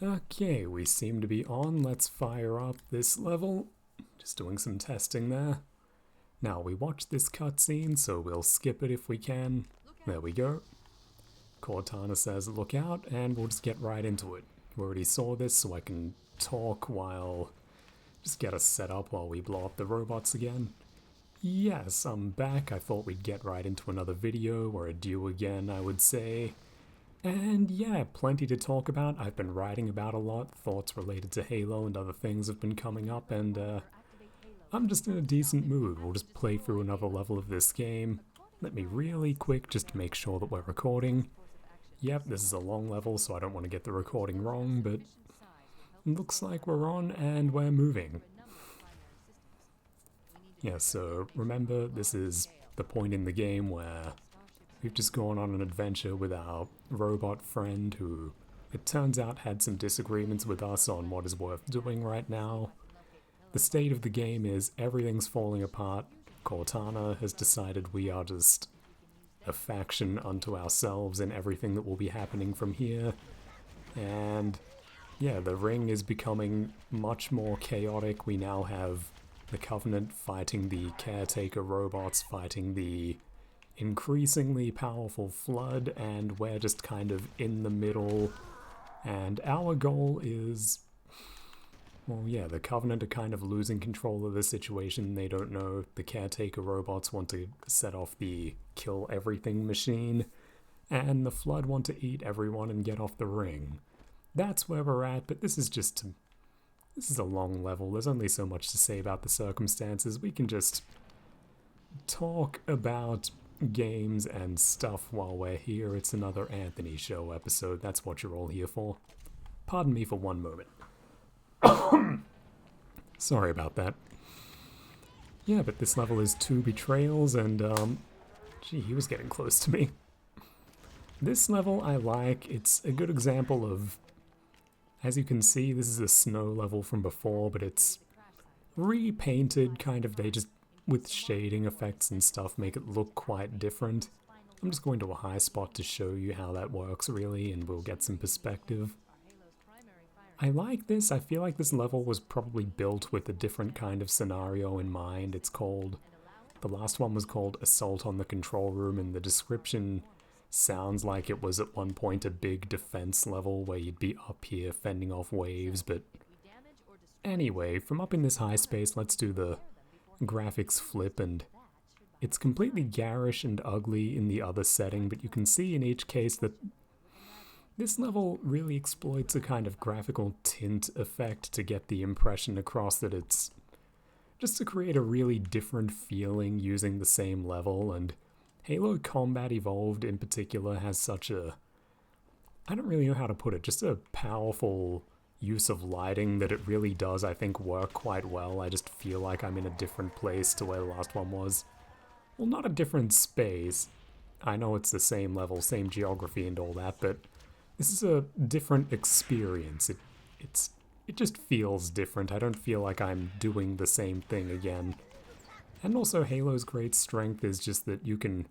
Okay, we seem to be on. Let's fire up this level. Just doing some testing there. Now, we watched this cutscene, so we'll skip it if we can. There we go. Cortana says look out, and we'll just get right into it. We already saw this, so I can talk while... just get us set up while we blow up the robots again. Yes, I'm back. I thought we'd get right into another video, or a due again, I would say. And yeah, plenty to talk about. I've been writing about a lot. Thoughts related to Halo and other things have been coming up, and I'm just in a decent mood. We'll just play through another level of this game. Let me really quick just to make sure that we're recording. Yep, this is a long level, so I don't want to get the recording wrong, but looks like we're on and we're moving. Yeah, so remember, this is the point in the game where we've just gone on an adventure with our robot friend who, it turns out, had some disagreements with us on what is worth doing right now. The state of the game is everything's falling apart. Cortana has decided we are just a faction unto ourselves in everything that will be happening from here. And yeah, the ring is becoming much more chaotic. We now have the Covenant fighting the caretaker robots, fighting the increasingly powerful Flood, and we're just kind of in the middle. And our goal is... well, yeah, the Covenant are kind of losing control of the situation. They don't know. The caretaker robots want to set off the kill everything machine, and the Flood want to eat everyone and get off the ring. That's where we're at, but this is a long level. There's only so much to say about the circumstances. We can just talk about games and stuff while we're here. It's another Anthony Show episode. That's what you're all here for. Pardon me for one moment. Sorry about that. Yeah, but this level is 2 Betrayals, and, gee, he was getting close to me. This level I like. It's a good example of, as you can see, this is a snow level from before, but it's repainted, kind of. They just, with shading effects and stuff, make it look quite different. I'm just going to a high spot to show you how that works, really, and we'll get some perspective. I like this. I feel like this level was probably built with a different kind of scenario in mind. It's called... the last one was called Assault on the Control Room, and the description sounds like it was at one point a big defense level where you'd be up here fending off waves, but... anyway, from up in this high space, let's do the graphics flip, and it's completely garish and ugly in the other setting, but you can see in each case that this level really exploits a kind of graphical tint effect to get the impression across that it's just to create a really different feeling using the same level. And Halo Combat Evolved in particular has such a, I don't really know how to put it, just a powerful use of lighting that it really does, I think, work quite well. I just feel like I'm in a different place to where the last one was. Well, not a different space. I know it's the same level, same geography and all that, but this is a different experience. It just feels different. I don't feel like I'm doing the same thing again. And also Halo's great strength is just that you can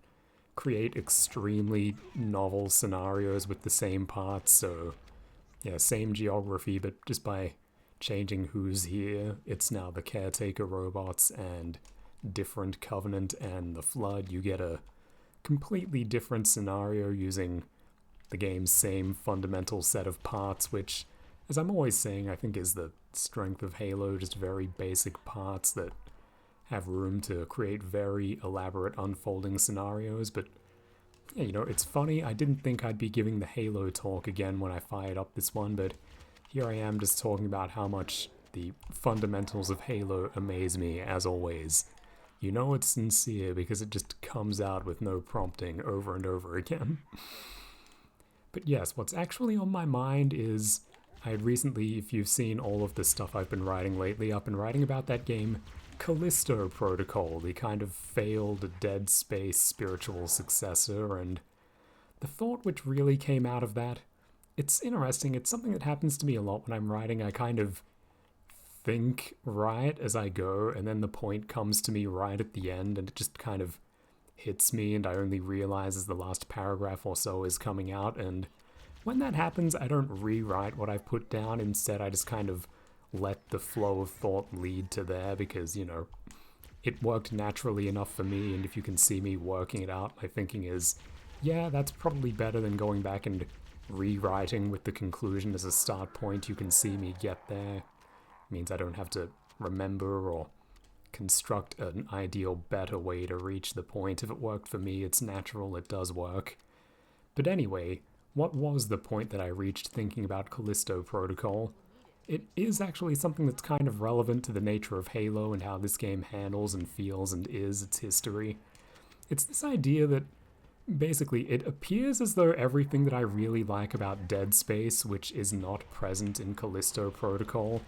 create extremely novel scenarios with the same parts, so yeah, same geography, but just by changing who's here, it's now the caretaker robots and different Covenant and the Flood. You get a completely different scenario using the game's same fundamental set of parts, which, as I'm always saying, I think is the strength of Halo, just very basic parts that have room to create very elaborate unfolding scenarios. But yeah, you know, it's funny, I didn't think I'd be giving the Halo talk again when I fired up this one, but here I am just talking about how much the fundamentals of Halo amaze me, as always. You know it's sincere because it just comes out with no prompting over and over again. But yes, what's actually on my mind is, I had recently, if you've seen all of the stuff I've been writing lately, I've been writing about that game Calisto Protocol, the kind of failed Dead Space spiritual successor, and the thought which really came out of that, it's interesting, it's something that happens to me a lot when I'm writing. I kind of think right as I go, and then the point comes to me right at the end, and it just kind of hits me, and I only realize as the last paragraph or so is coming out, and When that happens, I don't rewrite what I've put down. Instead, I just kind of let the flow of thought lead to there because, it worked naturally enough for me, and if you can see me working it out, my thinking is, yeah, that's probably better than going back and rewriting with the conclusion as a start point. You can see me get there. It means I don't have to remember or construct an ideal better way to reach the point. If it worked for me, it's natural, it does work. But anyway, what was the point that I reached thinking about Callisto Protocol? It is actually something that's kind of relevant to the nature of Halo and how this game handles and feels and is its history. It's this idea that basically it appears as though everything that I really like about Dead Space, which is not present in Callisto Protocol,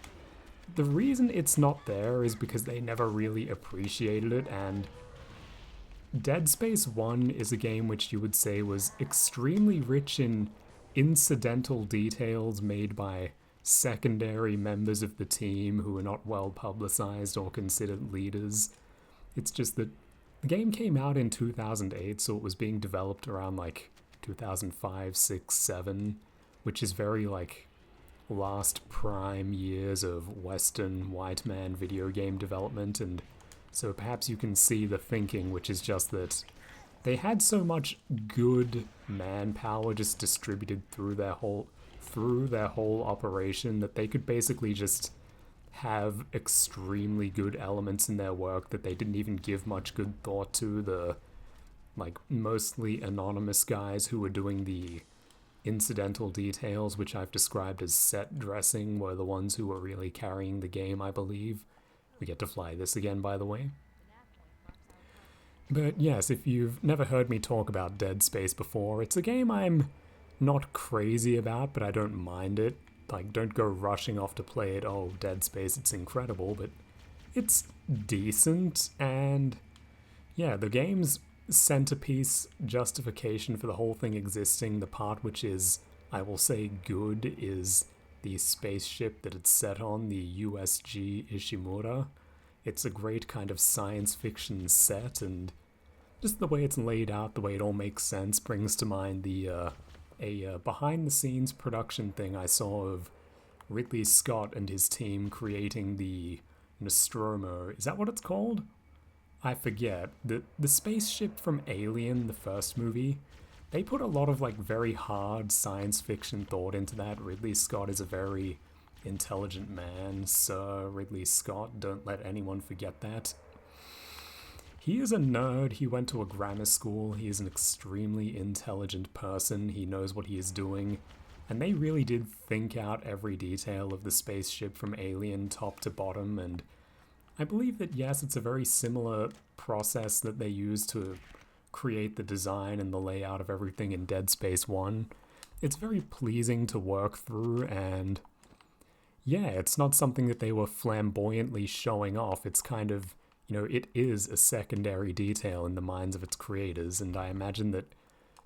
the reason it's not there is because they never really appreciated it, and Dead Space 1 is a game which you would say was extremely rich in incidental details made by secondary members of the team who were not well publicized or considered leaders. It's just that the game came out in 2008, so it was being developed around like 2005, 6, 7, which is very like last prime years of Western white man video game development, and so perhaps you can see the thinking, which is just that they had so much good manpower just distributed through their whole operation that they could basically just have extremely good elements in their work that they didn't even give much good thought to. The like mostly anonymous guys who were doing the incidental details, which I've described as set dressing, were the ones who were really carrying the game, I believe. We get to fly this again, by the way. But yes, if you've never heard me talk about Dead Space before, it's a game I'm not crazy about, but I don't mind it. Like, don't go rushing off to play it, oh, Dead Space, it's incredible, but it's decent, and yeah, the game's centerpiece justification for the whole thing existing, the part which is, I will say, good, is the spaceship that it's set on, the USG Ishimura. It's a great kind of science fiction set, and just the way it's laid out, the way it all makes sense, brings to mind a behind-the-scenes production thing I saw of Ridley Scott and his team creating the Nostromo. Is that what it's called? I forget. The spaceship from Alien, the first movie, they put a lot of like very hard science fiction thought into that. Ridley Scott is a very intelligent man, Sir Ridley Scott. Don't let anyone forget that. He is a nerd. He went to a grammar school. He is an extremely intelligent person. He knows what he is doing. And they really did think out every detail of the spaceship from Alien top to bottom. And I believe that, yes, it's a very similar process that they use to create the design and the layout of everything in Dead Space 1. It's very pleasing to work through, and yeah, it's not something that they were flamboyantly showing off. It's kind of, it is a secondary detail in the minds of its creators, and I imagine that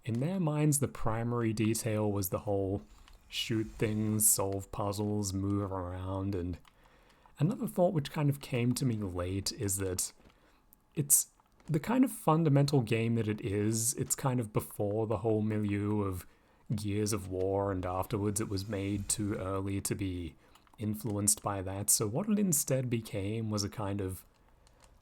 in their minds the primary detail was the whole shoot things, solve puzzles, move around. And another thought which kind of came to me late is that it's the kind of fundamental game that it is. It's kind of before the whole milieu of Gears of War, and afterwards it was made too early to be influenced by that. So what it instead became was a kind of,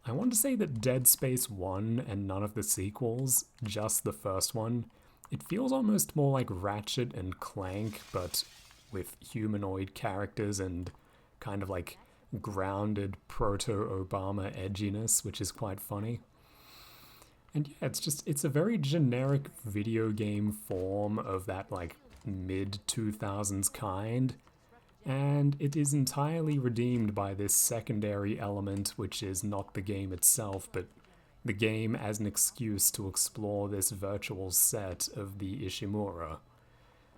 I want to say that Dead Space 1 and none of the sequels, just the first one, it feels almost more like Ratchet and Clank, but with humanoid characters and kind of like grounded proto-Obama edginess, which is quite funny. And yeah, it's a very generic video game form of that like mid-2000s kind, and it is entirely redeemed by this secondary element, which is not the game itself, but the game as an excuse to explore this virtual set of the Ishimura.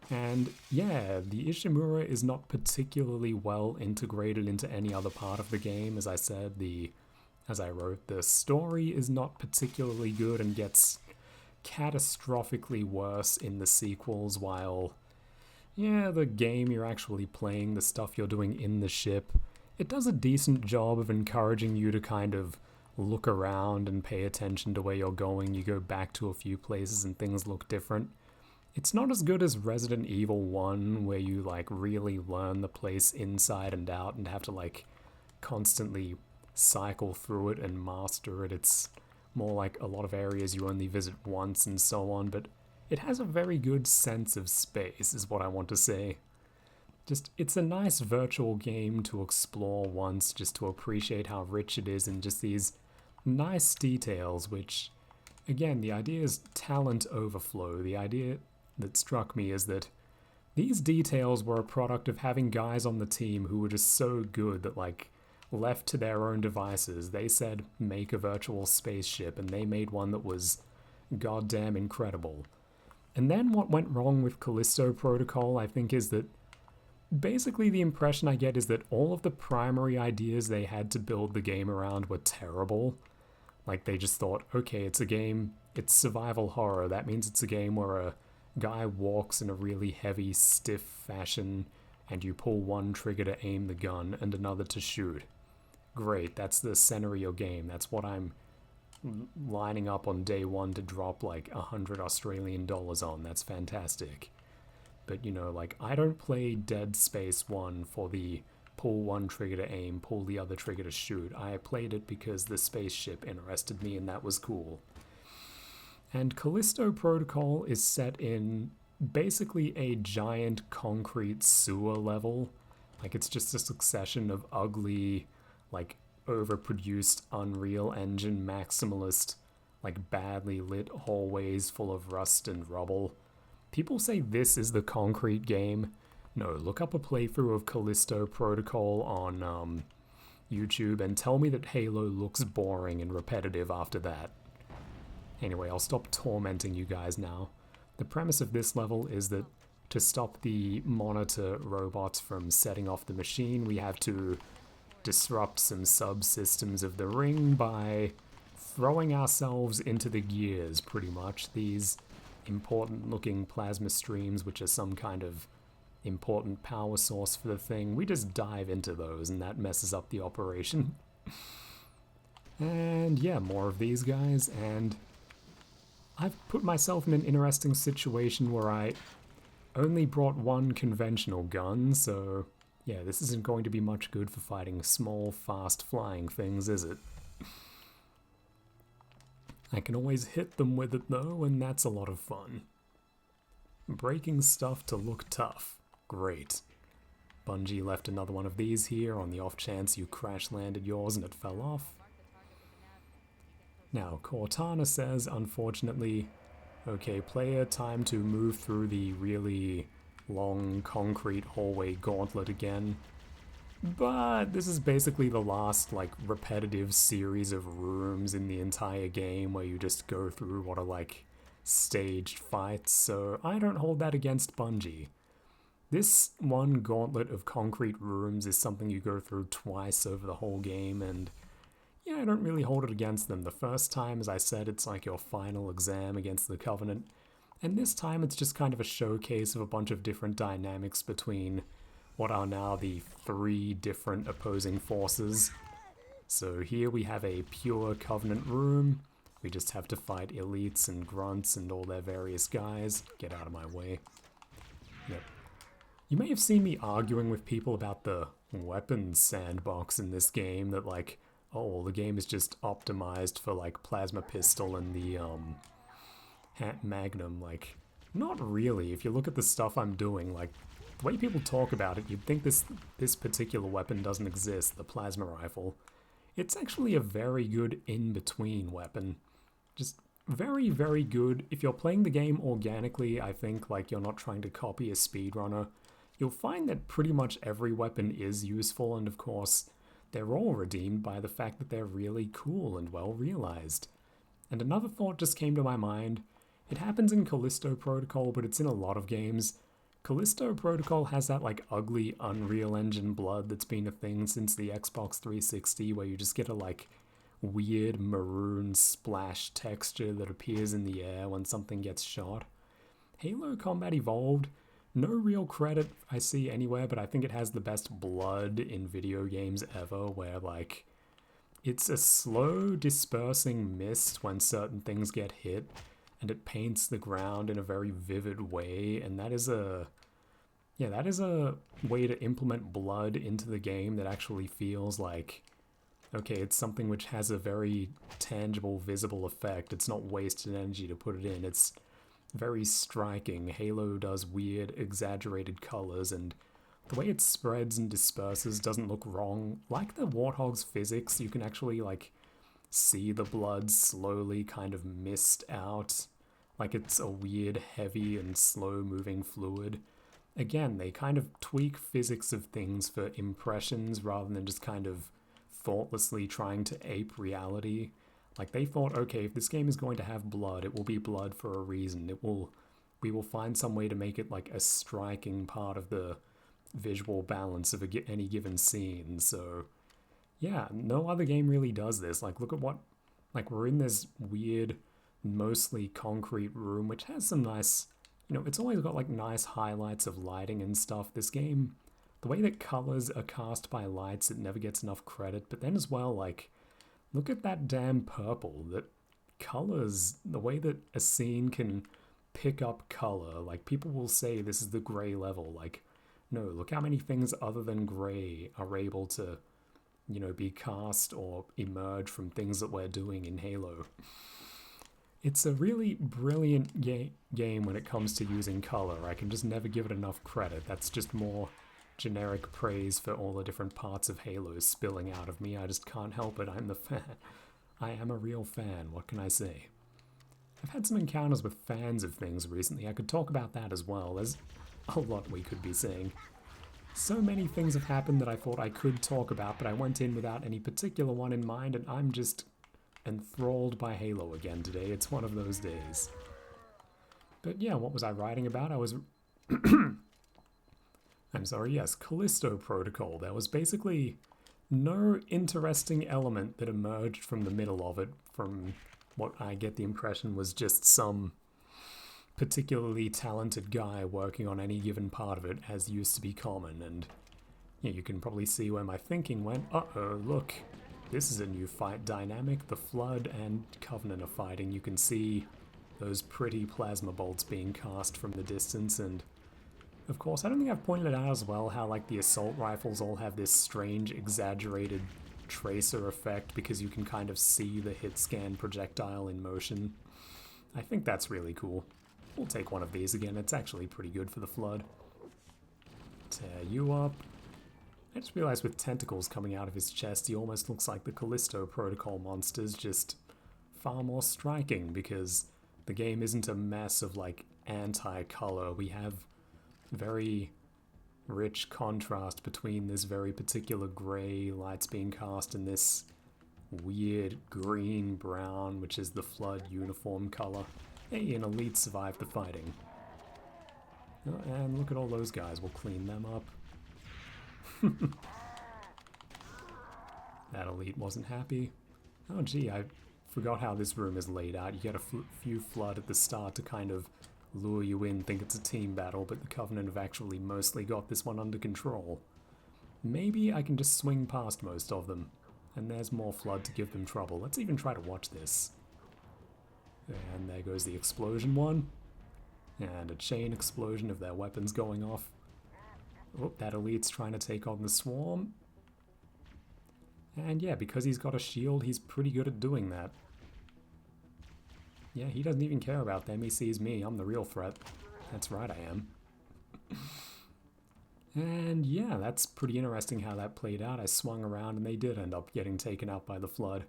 And yeah, the Ishimura is not particularly well integrated into any other part of the game. As I said, as I wrote, the story is not particularly good and gets catastrophically worse in the sequels, while yeah, the game you're actually playing, the stuff you're doing in the ship, it does a decent job of encouraging you to kind of look around and pay attention to where you're going. You go back to a few places and things look different. It's not as good as Resident Evil 1, where you like really learn the place inside and out and have to like constantly cycle through it and master it. It's more like a lot of areas you only visit once and so on, but it has a very good sense of space, is what I want to say. Just, it's a nice virtual game to explore once, just to appreciate how rich it is and just these nice details, which, again, the idea is talent overflow. The idea that struck me is that these details were a product of having guys on the team who were just so good that, like, left to their own devices, they said, make a virtual spaceship, and they made one that was goddamn incredible. And then what went wrong with Callisto Protocol, I think, is that basically the impression I get is that all of the primary ideas they had to build the game around were terrible. Like, they just thought, okay, it's a game, it's survival horror, that means it's a game where a guy walks in a really heavy, stiff fashion, and you pull one trigger to aim the gun and another to shoot. Great, that's the center of your game. That's what I'm lining up on day one to drop like 100 Australian dollars on. That's fantastic. But, you know, like, I don't play Dead Space 1 for the pull one trigger to aim, pull the other trigger to shoot. I played it because the spaceship interested me and that was cool. And Callisto Protocol is set in basically a giant concrete sewer level. Like, it's just a succession of ugly, like, overproduced Unreal Engine maximalist, like, badly lit hallways full of rust and rubble. People say this is the concrete game. No, look up a playthrough of Callisto Protocol on YouTube and tell me that Halo looks boring and repetitive after that. Anyway, I'll stop tormenting you guys now. The premise of this level is that to stop the monitor robots from setting off the machine, we have to disrupt some subsystems of the ring by throwing ourselves into the gears, pretty much. These important looking plasma streams, which are some kind of important power source for the thing, we just dive into those and that messes up the operation. And yeah, more of these guys, and I've put myself in an interesting situation where I only brought one conventional gun, so yeah, this isn't going to be much good for fighting small, fast-flying things, is it? I can always hit them with it though, and that's a lot of fun. Breaking stuff to look tough. Great. Bungie left another one of these here on the off chance you crash-landed yours and it fell off. Now, Cortana says, unfortunately, okay, player, time to move through the really long concrete hallway gauntlet again. But this is basically the last, like, repetitive series of rooms in the entire game where you just go through what are, like, staged fights, so I don't hold that against Bungie. This one gauntlet of concrete rooms is something you go through twice over the whole game, and yeah, I don't really hold it against them. The first time, as I said, it's like your final exam against the Covenant, and this time it's just kind of a showcase of a bunch of different dynamics between what are now the 3 different opposing forces. So here we have a pure Covenant room. We just have to fight elites and grunts and all their various guys. Get out of my way. Yep. You may have seen me arguing with people about the weapons sandbox in this game, that like, oh, the game is just optimized for like plasma pistol and the Magnum. Like, not really. If you look at the stuff I'm doing, like, the way people talk about it, you'd think this particular weapon doesn't exist, the plasma rifle. It's actually a very good in-between weapon. Just very, very good. If you're playing the game organically, I think, like, you're not trying to copy a speedrunner, you'll find that pretty much every weapon is useful, and of course, they're all redeemed by the fact that they're really cool and well realized. And another thought just came to my mind. It happens in Callisto Protocol, but it's in a lot of games. Callisto Protocol has that like ugly Unreal Engine blood that's been a thing since the Xbox 360, where you just get a like weird maroon splash texture that appears in the air when something gets shot. Halo Combat Evolved, no real credit I see anywhere, but I think it has the best blood in video games ever, where like it's a slow dispersing mist when certain things get hit, and it paints the ground in a very vivid way, and that is a way to implement blood into the game that actually feels like, okay, it's something which has a very tangible, visible effect. It's not wasted energy to put it in. It's very striking. Halo does weird, exaggerated colors, and the way it spreads and disperses doesn't look wrong. Like the Warthog's physics, you can actually, like, see the blood slowly kind of mist out. Like it's a weird, heavy, and slow-moving fluid. Again, they kind of tweak physics of things for impressions rather than just kind of thoughtlessly trying to ape reality. Like they thought, okay, if this game is going to have blood, it will be blood for a reason. We will find some way to make it like a striking part of the visual balance of any given scene. So yeah, no other game really does this. Like look at what, like we're in this weird, mostly concrete room, which has some nice, it's always got like nice highlights of lighting and stuff. This game, the way that colors are cast by lights, it never gets enough credit. But then as well, like, look at that damn purple. That colors, the way that a scene can pick up color. Like, people will say this is the gray level. Like, no, look how many things other than gray are able to, be cast or emerge from things that we're doing in Halo. It's a really brilliant game when it comes to using color. I can just never give it enough credit. That's just more generic praise for all the different parts of Halo spilling out of me. I just can't help it. I'm the fan. I am a real fan. What can I say? I've had some encounters with fans of things recently. I could talk about that as well. There's a lot we could be saying. So many things have happened that I thought I could talk about, but I went in without any particular one in mind, and I'm just enthralled by Halo again today. It's one of those days. But yeah, what was I writing about? Yes, Calisto Protocol. There was basically no interesting element that emerged from the middle of it, from what I get the impression was just some particularly talented guy working on any given part of it, as used to be common, and you can probably see where my thinking went. Uh-oh, look. This is a new fight dynamic. The Flood and Covenant are fighting. You can see those pretty plasma bolts being cast from the distance, and of course, I don't think I've pointed it out as well how like the assault rifles all have this strange, exaggerated tracer effect because you can kind of see the hit scan projectile in motion. I think that's really cool. We'll take one of these again. It's actually pretty good for the Flood. Tear you up. I just realized with tentacles coming out of his chest, he almost looks like the Calisto Protocol monsters, just far more striking because the game isn't a mess of like anti-color. We have very rich contrast between this very particular gray lights being cast and this weird green-brown, which is the Flood uniform color. Hey, an elite survived the fighting. Oh, and look at all those guys. We'll clean them up. That elite wasn't happy. Oh gee, I forgot how this room is laid out. You get a few Flood at the start to kind of lure you in, think it's a team battle, but the Covenant have actually mostly got this one under control. Maybe I can just swing past most of them, and there's more Flood to give them trouble. Let's even try to watch this. And there goes the explosion one. And a chain explosion of their weapons going off. Oh, that elite's trying to take on the swarm. And yeah, because he's got a shield, he's pretty good at doing that. Yeah, he doesn't even care about them. He sees me. I'm the real threat. That's right, I am. And yeah, that's pretty interesting how that played out. I swung around and they did end up getting taken out by the Flood.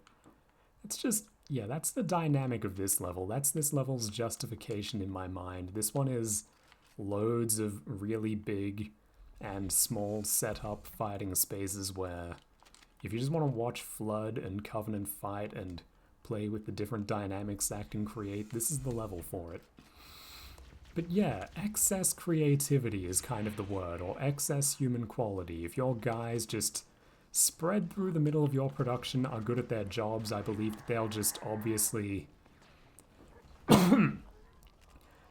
It's just, yeah, that's the dynamic of this level. That's this level's justification in my mind. This one is loads of really big and small setup fighting spaces where if you just want to watch Flood and Covenant fight and play with the different dynamics that can create, this is the level for it. But yeah, excess creativity is kind of the word, or excess human quality. If your guys just spread through the middle of your production, are good at their jobs, I believe that they'll just obviously...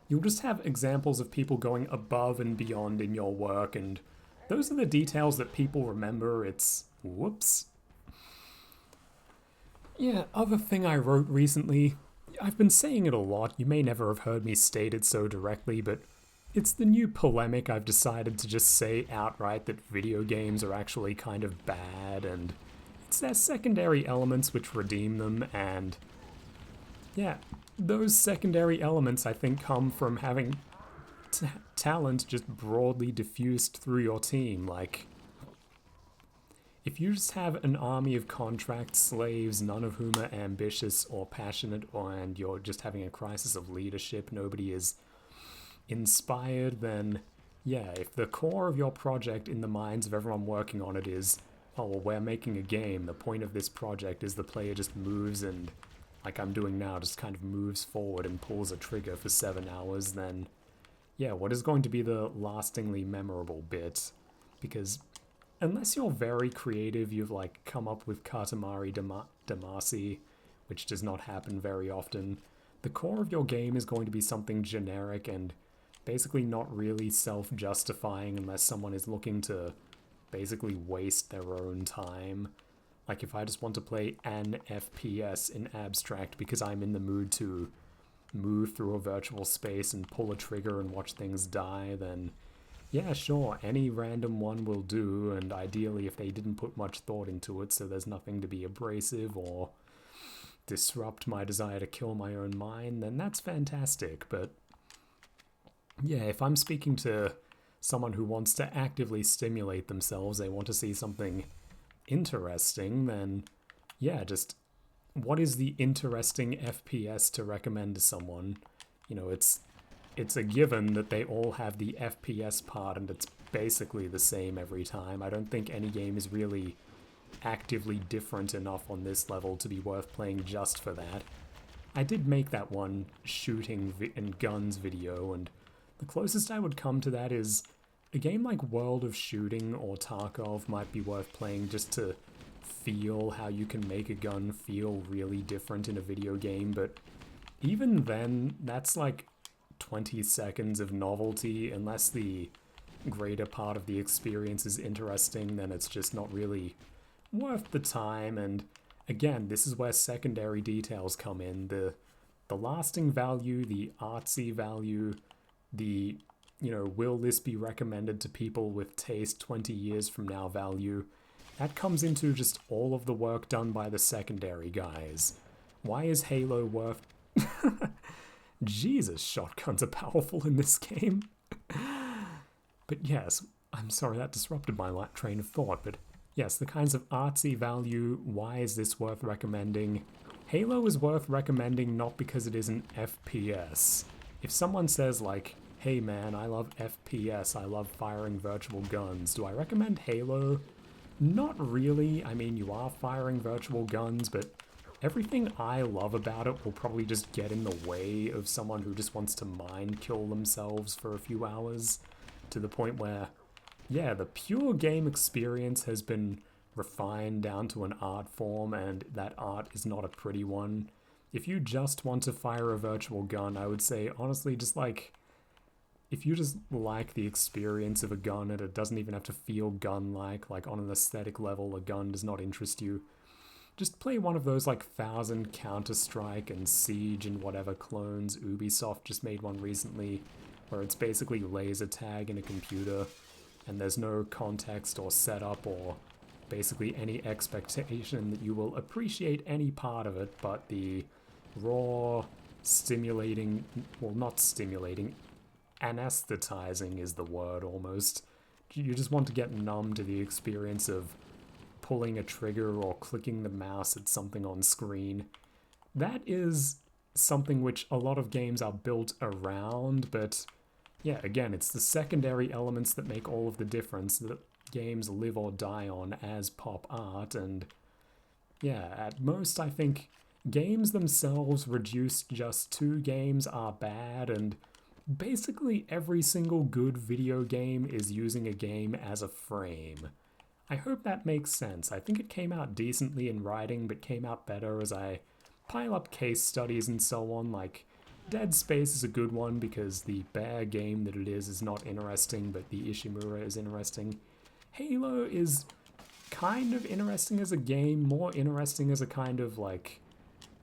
You'll just have examples of people going above and beyond in your work, and those are the details that people remember. It's... whoops. Yeah, other thing I wrote recently, I've been saying it a lot. You may never have heard me state it so directly, but it's the new polemic. I've decided to just say outright that video games are actually kind of bad, and it's their secondary elements which redeem them, and yeah, those secondary elements I think come from having talent just broadly diffused through your team. Like, if you just have an army of contract slaves, none of whom are ambitious or passionate, and you're just having a crisis of leadership, nobody is inspired, then yeah, if the core of your project in the minds of everyone working on it is, oh, well, we're making a game, the point of this project is the player just moves and, like I'm doing now, just kind of moves forward and pulls a trigger for 7 hours, then yeah, what is going to be the lastingly memorable bit? Because unless you're very creative, you've like come up with Katamari Damacy, which does not happen very often, the core of your game is going to be something generic and basically not really self-justifying unless someone is looking to basically waste their own time. Like if I just want to play an FPS in abstract because I'm in the mood to move through a virtual space and pull a trigger and watch things die, then yeah, sure, any random one will do, and ideally if they didn't put much thought into it so there's nothing to be abrasive or disrupt my desire to kill my own mind, then that's fantastic. But yeah, if I'm speaking to someone who wants to actively stimulate themselves, they want to see something interesting, then yeah, just what is the interesting FPS to recommend to someone? You know, it's a given that they all have the FPS part and it's basically the same every time. I don't think any game is really actively different enough on this level to be worth playing just for that. I did make that one shooting and guns video, and the closest I would come to that is a game like World of Shooting or Tarkov might be worth playing just to feel how you can make a gun feel really different in a video game, but even then, that's like 20 seconds of novelty. Unless the greater part of the experience is interesting, then it's just not really worth the time. And again, this is where secondary details come in. The lasting value, the artsy value, the, you know, will this be recommended to people with taste 20 years from now value, that comes into just all of the work done by the secondary guys. Why is Halo worth... Jesus, shotguns are powerful in this game. But yes, I'm sorry that disrupted my train of thought, but yes, the kinds of artsy value, why is this worth recommending? Halo is worth recommending not because it is an FPS. If someone says like, hey man, I love FPS, I love firing virtual guns, do I recommend Halo? Not really. I mean, you are firing virtual guns, but everything I love about it will probably just get in the way of someone who just wants to mind kill themselves for a few hours, to the point where, yeah, the pure game experience has been refined down to an art form, and that art is not a pretty one. If you just want to fire a virtual gun, I would say, honestly, just like, if you just like the experience of a gun and it doesn't even have to feel gun-like on an aesthetic level, a gun does not interest you, just play one of those like 1000 Counter-Strike and Siege and whatever clones. Ubisoft just made one recently where it's basically laser tag in a computer and there's no context or setup or basically any expectation that you will appreciate any part of it, but the raw, stimulating, well, not stimulating, anesthetizing is the word almost. You just want to get numb to the experience of pulling a trigger or clicking the mouse at something on screen. That is something which a lot of games are built around, but yeah, again, it's the secondary elements that make all of the difference that games live or die on as pop art, and yeah, at most I think games themselves reduced just to games are bad, and basically every single good video game is using a game as a frame. I hope that makes sense. I think it came out decently in writing, but came out better as I pile up case studies and so on. Like, Dead Space is a good one because the bare game that it is not interesting, but the Ishimura is interesting. Halo is kind of interesting as a game, more interesting as a kind of, like,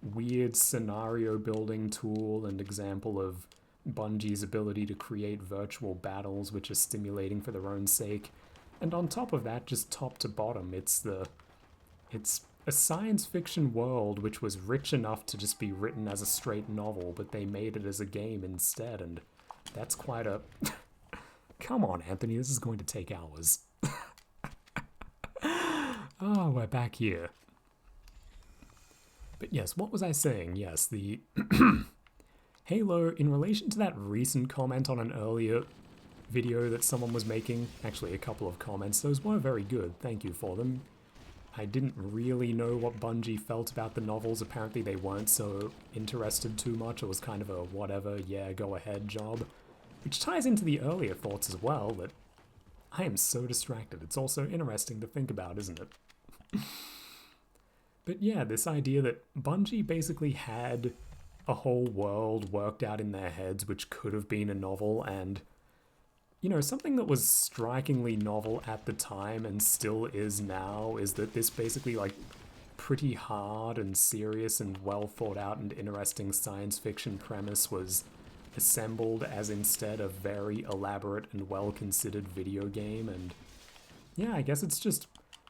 weird scenario building tool and example of Bungie's ability to create virtual battles which are stimulating for their own sake. And on top of that, just top to bottom, it's a science fiction world which was rich enough to just be written as a straight novel, but they made it as a game instead, and that's quite a... Come on, Anthony, this is going to take hours. Oh, we're back here. But yes, what was I saying? Yes, the Halo, in relation to that recent comment on an earlier video that someone was making, actually a couple of comments, those were very good, thank you for them. I didn't really know what Bungie felt about the novels. Apparently they weren't so interested too much. It was kind of a whatever, yeah, go ahead job. Which ties into the earlier thoughts as well, that I am so distracted. It's also interesting to think about, isn't it? But yeah, this idea that Bungie basically had a whole world worked out in their heads which could have been a novel, and you know, something that was strikingly novel at the time and still is now is that this basically like pretty hard and serious and well thought out and interesting science fiction premise was assembled as instead a very elaborate and well considered video game. And yeah, I guess it's just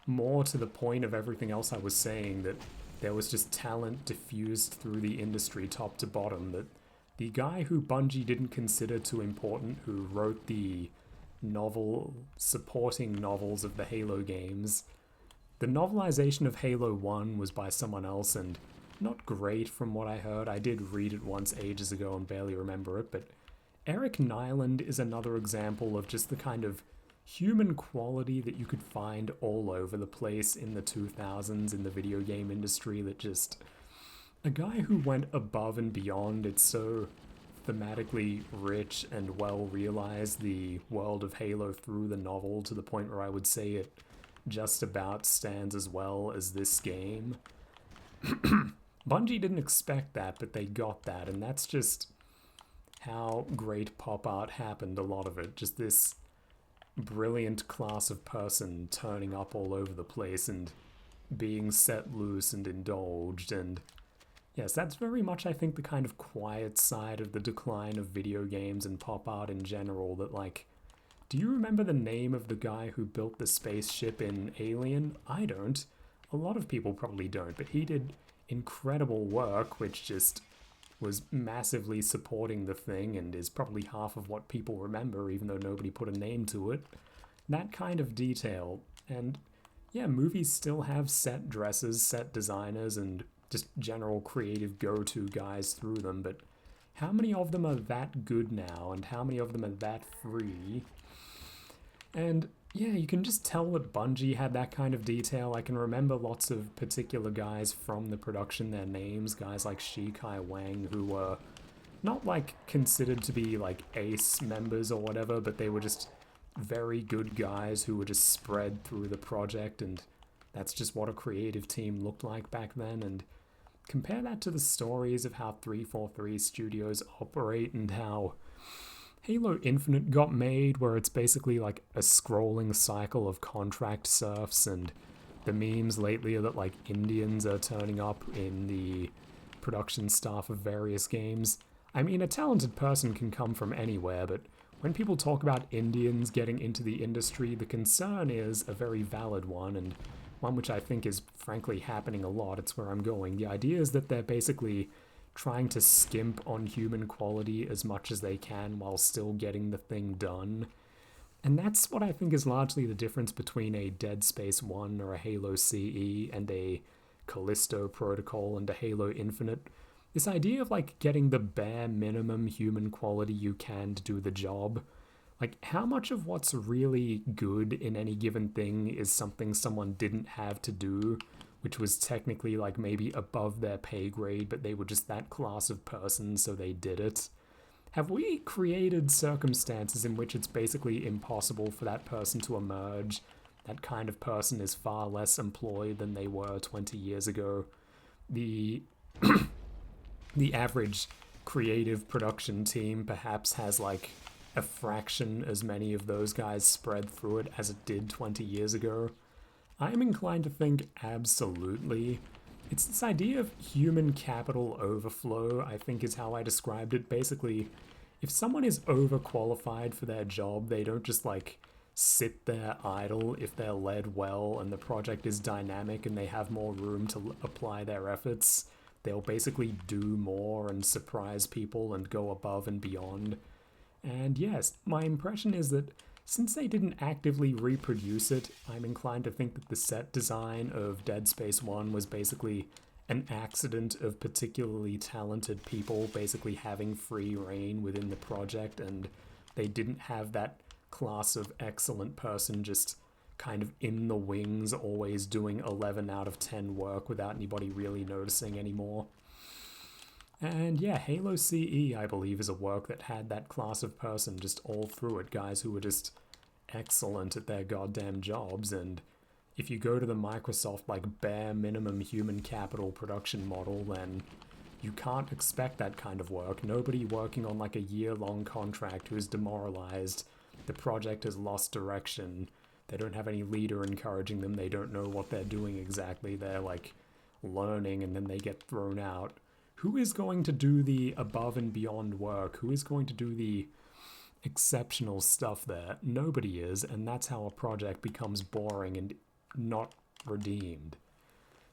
more to the point of everything else I was saying, that there was just talent diffused through the industry top to bottom, that the guy who Bungie didn't consider too important, who wrote the supporting novels of the Halo games, the novelization of Halo 1 was by someone else and not great from what I heard. I did read it once ages ago and barely remember it, but Eric Nyland is another example of just the kind of human quality that you could find all over the place in the 2000s in the video game industry, that just... a guy who went above and beyond. It's so thematically rich and well realized, the world of Halo through the novel, to the point where I would say it just about stands as well as this game. Bungie didn't expect that, but they got that, and that's just how great pop art happened, a lot of it. Just this brilliant class of person turning up all over the place and being set loose and indulged. And yes, that's very much, I think, the kind of quiet side of the decline of video games and pop art in general, that, like, do you remember the name of the guy who built the spaceship in Alien? I don't. A lot of people probably don't, but he did incredible work, which just was massively supporting the thing and is probably half of what people remember, even though nobody put a name to it. That kind of detail. And yeah, movies still have set dressers, set designers, and just general creative go-to guys through them, but how many of them are that good now, and how many of them are that free? And yeah, you can just tell that Bungie had that kind of detail. I can remember lots of particular guys from the production, their names, guys like Shikai Wang, who were not like considered to be like ace members or whatever, but they were just very good guys who were just spread through the project, and that's just what a creative team looked like back then. And compare that to the stories of how 343 studios operate and how Halo Infinite got made, where it's basically like a scrolling cycle of contract serfs, and the memes lately are that like Indians are turning up in the production staff of various games. I mean, a talented person can come from anywhere, but when people talk about Indians getting into the industry, the concern is a very valid one, and one which I think is frankly happening a lot. It's where I'm going. The idea is that they're basically trying to skimp on human quality as much as they can while still getting the thing done. And that's what I think is largely the difference between a Dead Space 1 or a Halo CE and a Callisto Protocol and a Halo Infinite. This idea of like getting the bare minimum human quality you can to do the job. Like, how much of what's really good in any given thing is something someone didn't have to do, which was technically like maybe above their pay grade, but they were just that class of person, so they did it? Have we created circumstances in which it's basically impossible for that person to emerge? That kind of person is far less employed than they were 20 years ago. The average creative production team perhaps has like a fraction as many of those guys spread through it as it did 20 years ago. I am inclined to think absolutely. It's this idea of human capital overflow, I think is how I described it. Basically, if someone is overqualified for their job, they don't just like sit there idle if they're led well and the project is dynamic and they have more room to apply their efforts. They'll basically do more and surprise people and go above and beyond. And yes, my impression is that since they didn't actively reproduce it, I'm inclined to think that the set design of Dead Space 1 was basically an accident of particularly talented people basically having free reign within the project, and they didn't have that class of excellent person just kind of in the wings, always doing 11 out of 10 work without anybody really noticing anymore. And yeah, Halo CE, I believe, is a work that had that class of person just all through it, guys who were just excellent at their goddamn jobs. And if you go to the Microsoft like bare minimum human capital production model, then you can't expect that kind of work. Nobody working on like a year-long contract who is demoralized, the project has lost direction, they don't have any leader encouraging them, they don't know what they're doing exactly, they're like learning and then they get thrown out. Who is going to do the above and beyond work? Who is going to do the exceptional stuff there? Nobody is, and that's how a project becomes boring and not redeemed.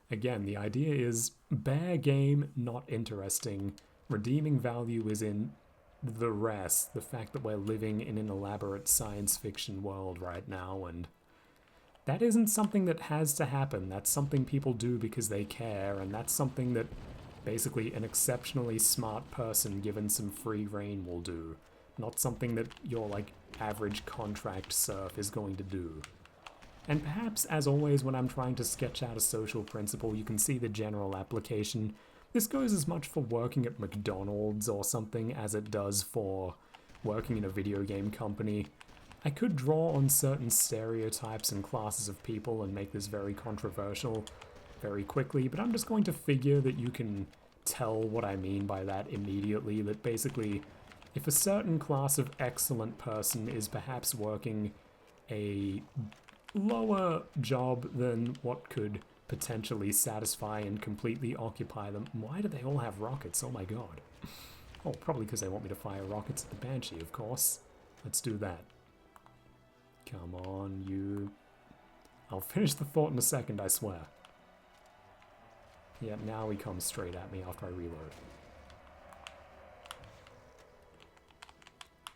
Again, the idea is bare game, not interesting. Redeeming value is in the rest, the fact that we're living in an elaborate science fiction world right now, and that isn't something that has to happen. That's something people do because they care, and that's something that basically an exceptionally smart person given some free reign will do, not something that your like average contract serf is going to do. And perhaps, as always, when I'm trying to sketch out a social principle, you can see the general application. This goes as much for working at McDonald's or something as it does for working in a video game company. I could draw on certain stereotypes and classes of people and make this very controversial very quickly, but I'm just going to figure that you can tell what I mean by that immediately, that basically if a certain class of excellent person is perhaps working a lower job than what could potentially satisfy and completely occupy them. Why do they all have rockets? Oh my god. Oh, probably because they want me to fire rockets at the Banshee, of course. Let's do that. Come on, you. I'll finish the thought in a second, I swear. Yeah, now he comes straight at me after I reload.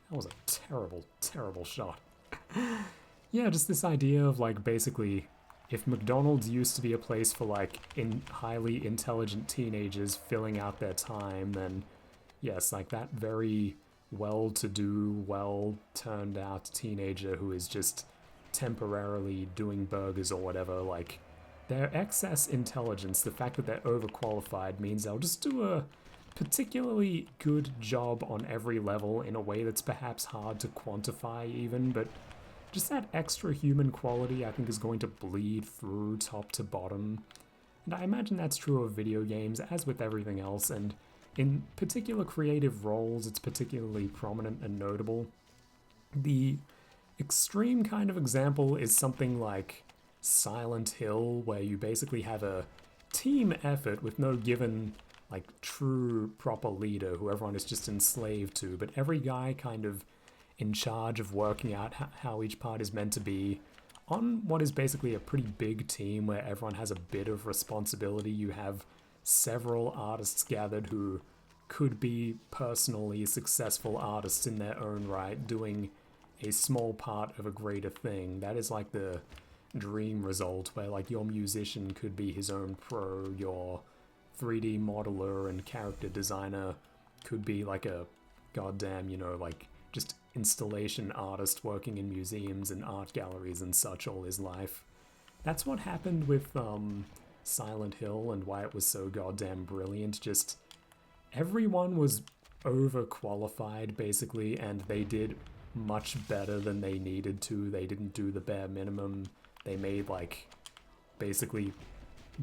That was a terrible, terrible shot. Yeah, just this idea of like basically if McDonald's used to be a place for like highly intelligent teenagers filling out their time, then yes, like that very well-to-do, well-turned-out teenager who is just temporarily doing burgers or whatever, like their excess intelligence, the fact that they're overqualified, means they'll just do a particularly good job on every level in a way that's perhaps hard to quantify even, but just that extra human quality I think is going to bleed through top to bottom. And I imagine that's true of video games, as with everything else, and in particular creative roles it's particularly prominent and notable. The extreme kind of example is something like Silent Hill, where you basically have a team effort with no given like true proper leader who everyone is just enslaved to, but every guy kind of in charge of working out how each part is meant to be on what is basically a pretty big team where everyone has a bit of responsibility. You have several artists gathered who could be personally successful artists in their own right, doing a small part of a greater thing. That is like the dream result, where like your musician could be his own pro, your 3D modeler and character designer could be like a goddamn, like just installation artist working in museums and art galleries and such all his life. That's what happened with Silent Hill and why it was so goddamn brilliant. Just everyone was overqualified basically, and they did much better than they needed to. They didn't do the bare minimum. They made like basically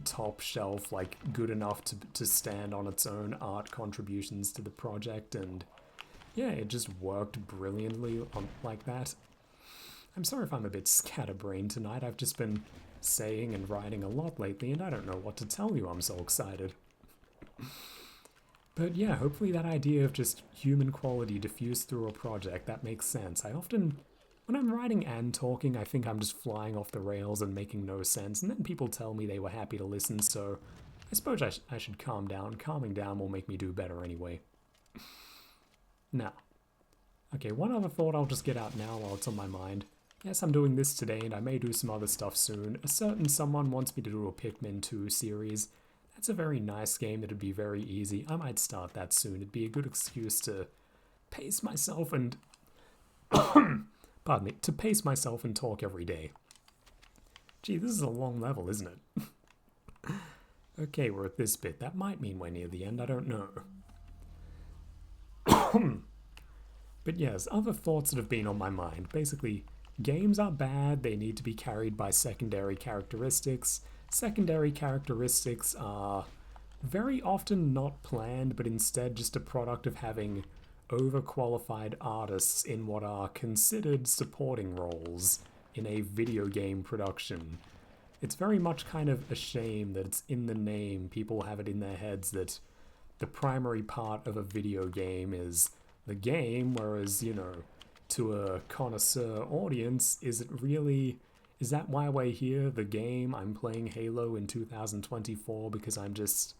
top shelf, like good enough to stand on its own art contributions to the project, and yeah, it just worked brilliantly like that. I'm sorry if I'm a bit scatterbrained tonight. I've just been saying and writing a lot lately, and I don't know what to tell you. I'm so excited. But yeah, hopefully that idea of just human quality diffused through a project, that makes sense. I often, when I'm writing and talking, I think I'm just flying off the rails and making no sense, and then people tell me they were happy to listen, so I suppose I should calm down. Calming down will make me do better anyway. Now, okay, one other thought I'll just get out now while it's on my mind. Yes, I'm doing this today, and I may do some other stuff soon. A certain someone wants me to do a Pikmin 2 series. That's a very nice game that'd be very easy. I might start that soon. It'd be a good excuse to pace myself and... pardon me, to pace myself and talk every day. Gee, this is a long level, isn't it? Okay, we're at this bit. That might mean we're near the end, I don't know. But yes, other thoughts that have been on my mind. Basically, games are bad, they need to be carried by secondary characteristics. Secondary characteristics are very often not planned, but instead just a product of having overqualified artists in what are considered supporting roles in a video game production. It's very much kind of a shame that it's in the name. People have it in their heads that the primary part of a video game is the game, whereas, you know, to a connoisseur audience, is that why we're here? The game? I'm playing Halo in 2024 because I'm just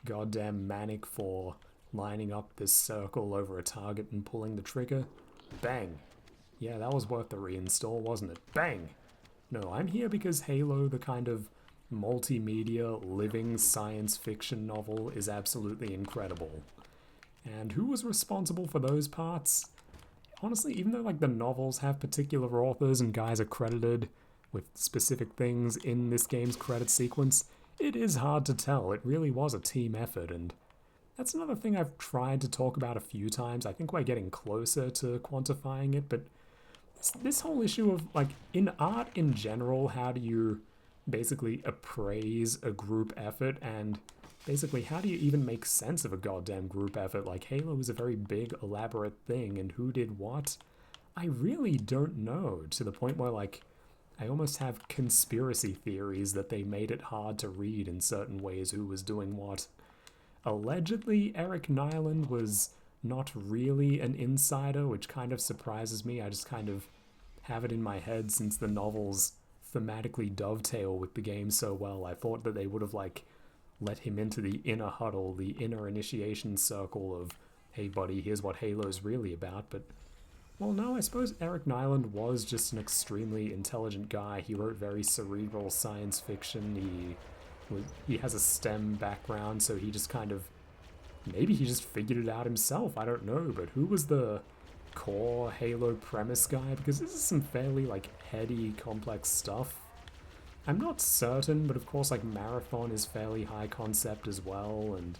goddamn manic for lining up this circle over a target and pulling the trigger? Bang. Yeah, that was worth the reinstall, wasn't it? Bang! No, I'm here because Halo, the kind of multimedia, living science fiction novel, is absolutely incredible. And who was responsible for those parts? Honestly, even though like the novels have particular authors and guys are credited with specific things in this game's credit sequence, it is hard to tell. It really was a team effort, and that's another thing I've tried to talk about a few times. I think we're getting closer to quantifying it, but this whole issue of, like, in art in general, how do you basically appraise a group effort, and basically how do you even make sense of a goddamn group effort? Like, Halo is a very big, elaborate thing, and who did what? I really don't know, to the point where, like, I almost have conspiracy theories that they made it hard to read in certain ways who was doing what. Allegedly, Eric Nyland was not really an insider, which kind of surprises me. I just kind of have it in my head since the novels thematically dovetail with the game so well. I thought that they would have, like, let him into the inner huddle, the inner initiation circle of, hey buddy, here's what Halo's really about, but well, no, I suppose Eric Nyland was just an extremely intelligent guy. He wrote very cerebral science fiction. He has a STEM background, so he just kind of, maybe he just figured it out himself, I don't know, but who was the core Halo premise guy? Because this is some fairly, like, heady, complex stuff. I'm not certain, but of course, like, Marathon is fairly high concept as well, and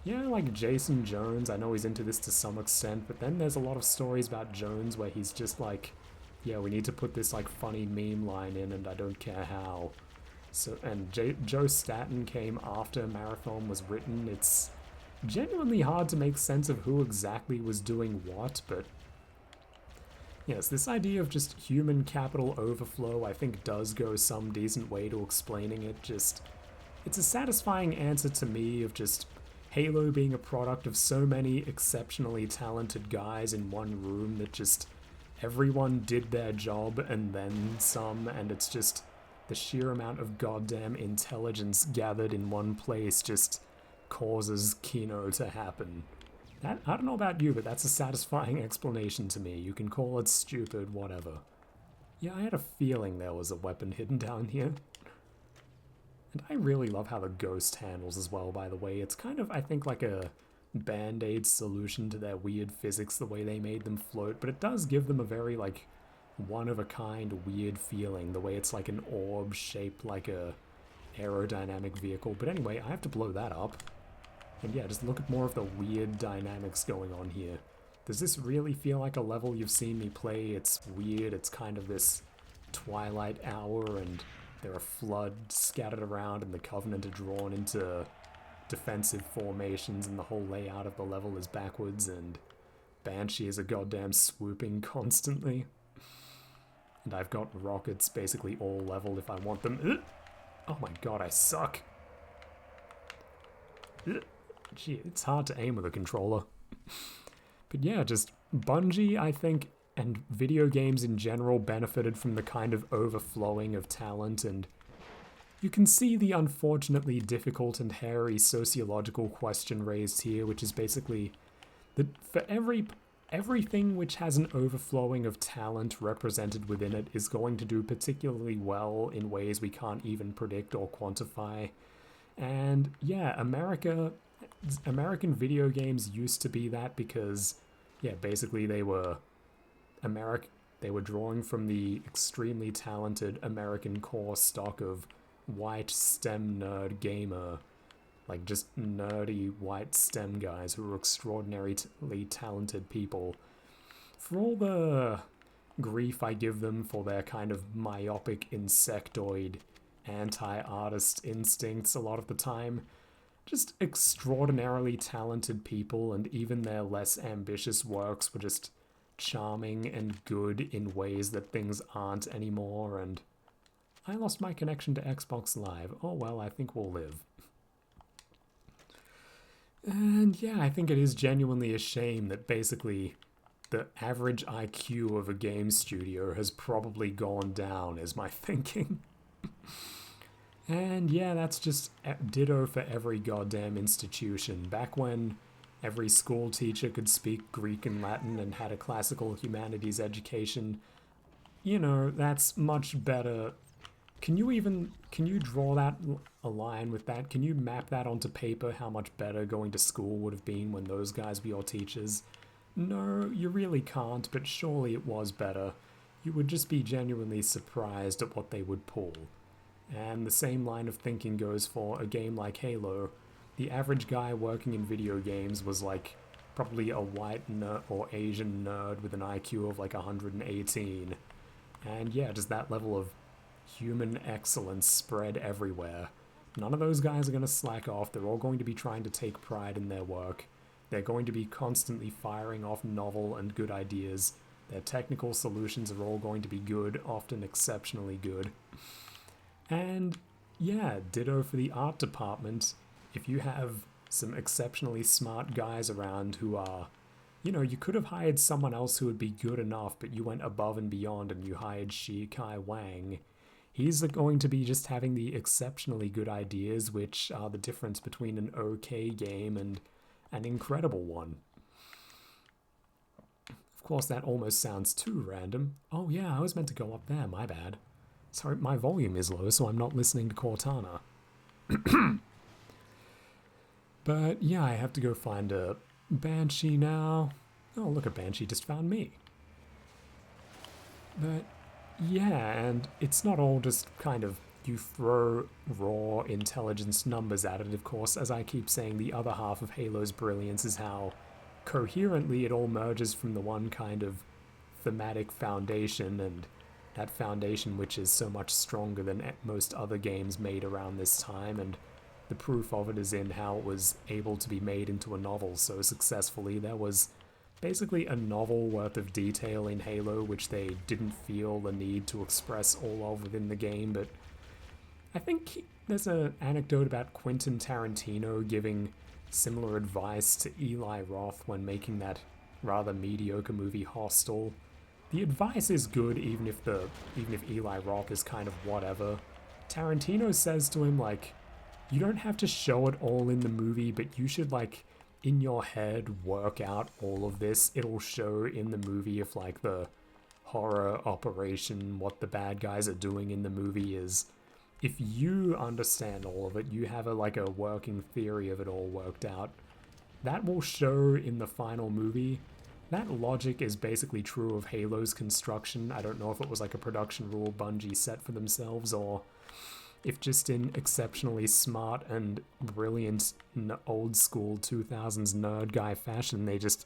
yeah, like Jason Jones, I know he's into this to some extent, but then there's a lot of stories about Jones where he's just like, yeah, we need to put this, like, funny meme line in, and I don't care how. So, and Joe Staten came after Marathon was written. It's genuinely hard to make sense of who exactly was doing what, but yes, this idea of just human capital overflow, I think, does go some decent way to explaining it. Just, it's a satisfying answer to me of just Halo being a product of so many exceptionally talented guys in one room that just everyone did their job and then some, and it's just the sheer amount of goddamn intelligence gathered in one place just causes Kino to happen. That, I don't know about you, but that's a satisfying explanation to me. You can call it stupid, whatever. Yeah, I had a feeling there was a weapon hidden down here. And I really love how the ghost handles as well, by the way. It's kind of, I think, like a Band-Aid solution to their weird physics, the way they made them float, but it does give them a very, like, one-of-a-kind weird feeling, the way it's like an orb shaped like a aerodynamic vehicle. But anyway, I have to blow that up. And yeah, just look at more of the weird dynamics going on here. Does this really feel like a level you've seen me play? It's weird, it's kind of this twilight hour, and there are floods scattered around, and the Covenant are drawn into defensive formations, and the whole layout of the level is backwards, and Banshees are goddamn swooping constantly. And I've got rockets basically all leveled if I want them. Oh my god, I suck. Gee, it's hard to aim with a controller. But yeah, just Bungie, I think, and video games in general benefited from the kind of overflowing of talent, and you can see the unfortunately difficult and hairy sociological question raised here, which is basically that for everything which has an overflowing of talent represented within it is going to do particularly well in ways we can't even predict or quantify. And yeah, American video games used to be that because, yeah, basically they were drawing from the extremely talented American core stock of white STEM nerd gamer, like just nerdy white STEM guys who were extraordinarily talented people. For all the grief I give them for their kind of myopic insectoid anti-artist instincts a lot of the time, just extraordinarily talented people, and even their less ambitious works were just charming and good in ways that things aren't anymore. And I lost my connection to Xbox Live. Oh well, I think we'll live. And yeah, I think it is genuinely a shame that basically the average IQ of a game studio has probably gone down, is my thinking. And yeah, that's just ditto for every goddamn institution. Back when every school teacher could speak Greek and Latin and had a classical humanities education, you know, that's much better. Can you draw that a line with that? Can you map that onto paper, how much better going to school would have been when those guys were your teachers? No, you really can't, but surely it was better. You would just be genuinely surprised at what they would pull. And the same line of thinking goes for a game like Halo. The average guy working in video games was like probably a white nerd or Asian nerd with an IQ of like 118. And yeah, just that level of human excellence spread everywhere. None of those guys are going to slack off. They're all going to be trying to take pride in their work. They're going to be constantly firing off novel and good ideas. Their technical solutions are all going to be good, often exceptionally good. And yeah, ditto for the art department. If you have some exceptionally smart guys around who are, you know, you could have hired someone else who would be good enough, but you went above and beyond and you hired Shi Kai Wang. He's going to be just having the exceptionally good ideas, which are the difference between an okay game and an incredible one. Of course, that almost sounds too random. Oh yeah, I was meant to go up there, my bad. Sorry, my volume is low, so I'm not listening to Cortana. But yeah, I have to go find a Banshee now. Oh, look, a Banshee just found me. But yeah, and it's not all just kind of you throw raw intelligence numbers at it, of course. As I keep saying, the other half of Halo's brilliance is how coherently it all merges from the one kind of thematic foundation, and that foundation which is so much stronger than most other games made around this time, and the proof of it is in how it was able to be made into a novel so successfully. There was basically a novel worth of detail in Halo which they didn't feel the need to express all of within the game, but I think there's an anecdote about Quentin Tarantino giving similar advice to Eli Roth when making that rather mediocre movie Hostel. The advice is good even if Eli Roth is kind of whatever. Tarantino says to him, like, you don't have to show it all in the movie, but you should, like, in your head work out all of this. It'll show in the movie if, like, the horror operation, what the bad guys are doing in the movie is. If you understand all of it, you have a working theory of it all worked out, that will show in the final movie. That logic is basically true of Halo's construction. I don't know if it was like a production rule Bungie set for themselves, or if just in exceptionally smart and brilliant old school 2000s nerd guy fashion, they just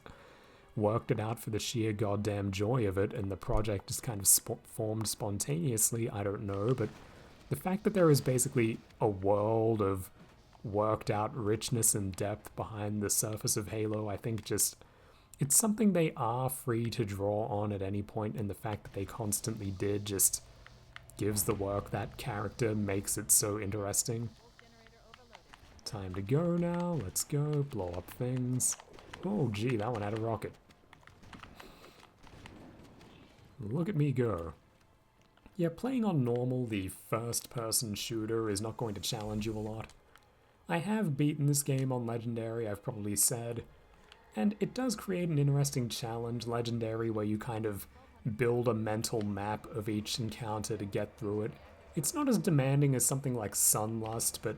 worked it out for the sheer goddamn joy of it, and the project just kind of formed spontaneously. I don't know, but the fact that there is basically a world of worked out richness and depth behind the surface of Halo, I think just it's something they are free to draw on at any point, and the fact that they constantly did just gives the work that character, makes it so interesting. Time to go now, let's go, blow up things. Oh gee, that one had a rocket. Look at me go. Yeah, playing on normal, the first-person shooter, is not going to challenge you a lot. I have beaten this game on Legendary, I've probably said, and it does create an interesting challenge, Legendary, where you kind of build a mental map of each encounter to get through it. It's not as demanding as something like Sunlust, but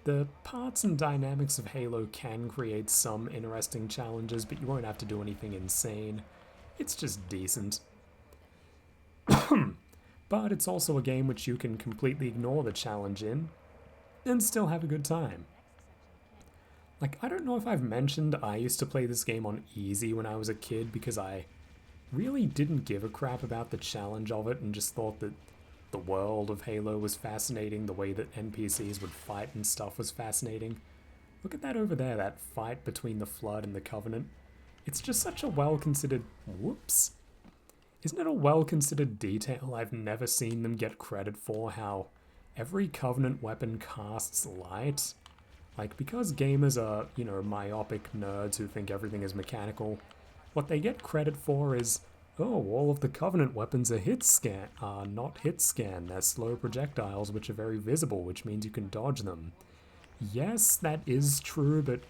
the parts and dynamics of Halo can create some interesting challenges, but you won't have to do anything insane. It's just decent. But it's also a game which you can completely ignore the challenge in and still have a good time. Like, I don't know if I've mentioned I used to play this game on easy when I was a kid because I really didn't give a crap about the challenge of it and just thought that the world of Halo was fascinating, the way that NPCs would fight and stuff was fascinating. Look at that over there, that fight between the Flood and the Covenant. It's just such a well-considered... Whoops. Isn't it a well-considered detail I've never seen them get credit for, how every Covenant weapon casts light? Like, because gamers are, you know, myopic nerds who think everything is mechanical, what they get credit for is, oh, all of the Covenant weapons are not hit scan, they're slow projectiles which are very visible, which means you can dodge them. Yes, that is true, but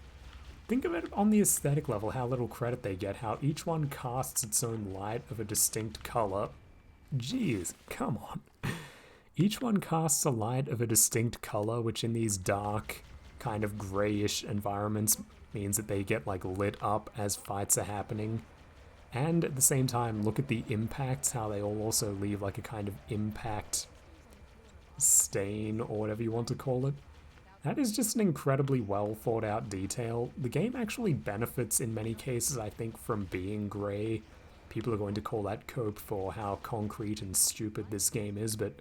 think of it on the aesthetic level, how little credit they get, how each one casts its own light of a distinct color. Jeez, come on. Each one casts a light of a distinct color, which in these dark, kind of grayish environments means that they get like lit up as fights are happening. And at the same time, look at the impacts, how they all also leave like a kind of impact stain, or whatever you want to call it. That is just an incredibly well thought out detail. The game actually benefits in many cases, I think, from being grey. People are going to call that cope for how concrete and stupid this game is, but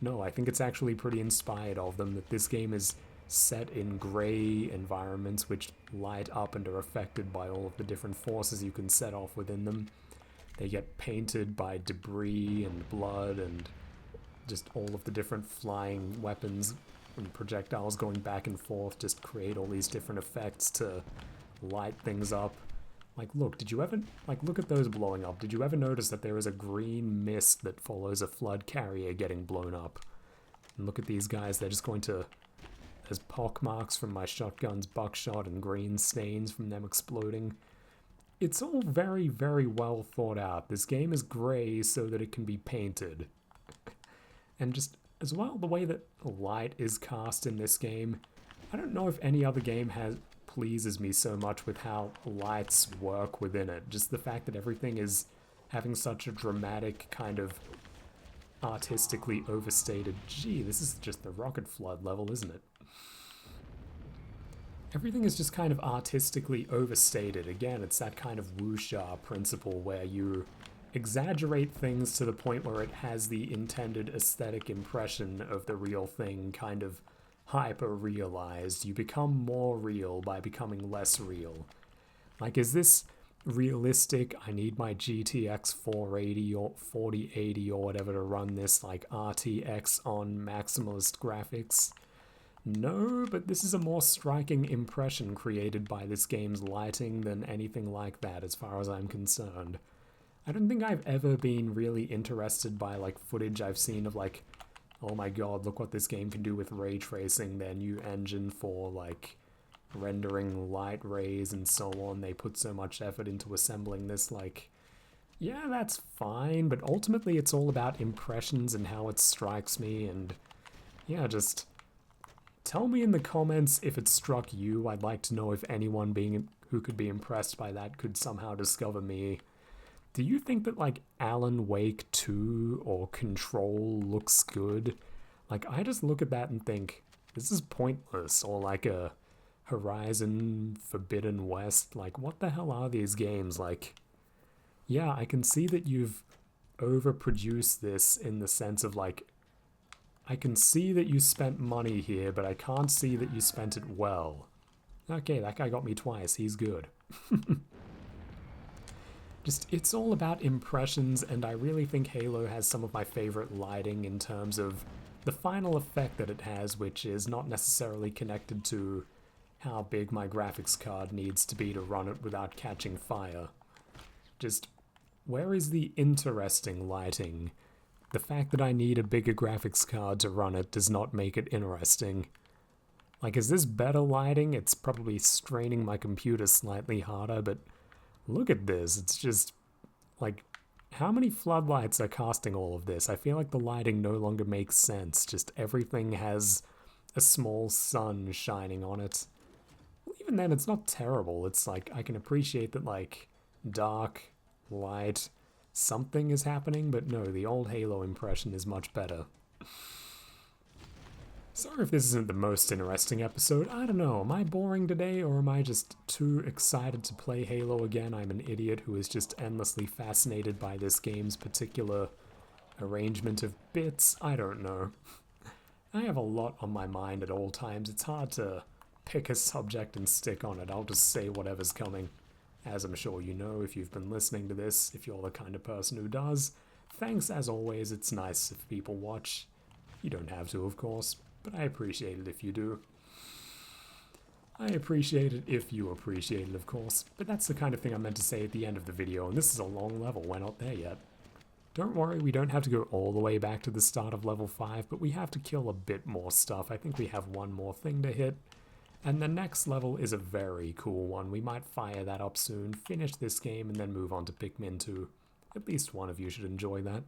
no, I think it's actually pretty inspired of them, that this game is set in grey environments which light up and are affected by all of the different forces you can set off within them. They get painted by debris and blood and just all of the different flying weapons and projectiles going back and forth just create all these different effects to light things up. Like, look, did you ever, like, look at those blowing up. Did you ever notice that there is a green mist that follows a flood carrier getting blown up? And look at these guys, they're just going to, there's pockmarks from my shotgun's buckshot and green stains from them exploding. It's all very, very well thought out. This game is grey so that it can be painted. And just, as well, the way that light is cast in this game, I don't know if any other game pleases me so much with how lights work within it. Just the fact that everything is having such a dramatic kind of artistically overstated... Gee, this is just the rocket flood level, isn't it? Everything is just kind of artistically overstated. Again, it's that kind of wuxia principle where you exaggerate things to the point where it has the intended aesthetic impression of the real thing kind of hyper-realized. You become more real by becoming less real. Like, is this realistic? I need my GTX 480 or 4080 or whatever to run this, like, RTX on maximalist graphics. No, but this is a more striking impression created by this game's lighting than anything like that, as far as I'm concerned. I don't think I've ever been really interested by, like, footage I've seen of, like, oh my god, look what this game can do with ray tracing, their new engine for, like, rendering light rays and so on. They put so much effort into assembling this, like, yeah, that's fine, but ultimately it's all about impressions and how it strikes me, and yeah, just tell me in the comments if it struck you. I'd like to know if anyone who could be impressed by that could somehow discover me. Do you think that, like, Alan Wake 2 or Control looks good? Like, I just look at that and think, this is pointless. Or like a Horizon Forbidden West. Like, what the hell are these games? Like, yeah, I can see that you've overproduced this in the sense of, like, I can see that you spent money here, but I can't see that you spent it well. Okay, that guy got me twice. He's good. It's all about impressions, and I really think Halo has some of my favorite lighting in terms of the final effect that it has, which is not necessarily connected to how big my graphics card needs to be to run it without catching fire. Just, where is the interesting lighting? The fact that I need a bigger graphics card to run it does not make it interesting. Like, is this better lighting? It's probably straining my computer slightly harder, but look at this. It's just, like, how many floodlights are casting all of this? I feel like the lighting no longer makes sense. Just everything has a small sun shining on it. Well, even then, it's not terrible. It's like, I can appreciate that, like, dark, light, something is happening, but no, the old Halo impression is much better. Sorry if this isn't the most interesting episode. I don't know, am I boring today, or am I just too excited to play Halo again? I'm an idiot who is just endlessly fascinated by this game's particular arrangement of bits. I don't know. I have a lot on my mind at all times. It's hard to pick a subject and stick on it. I'll just say whatever's coming. As I'm sure you know if you've been listening to this, if you're the kind of person who does. Thanks as always, it's nice if people watch. You don't have to, of course, but I appreciate it if you do. I appreciate it if you appreciate it, of course, but that's the kind of thing I meant to say at the end of the video, and this is a long level, we're not there yet. Don't worry, we don't have to go all the way back to the start of level 5, but we have to kill a bit more stuff. I think we have one more thing to hit. And the next level is a very cool one. We might fire that up soon, finish this game, and then move on to Pikmin 2. At least one of you should enjoy that.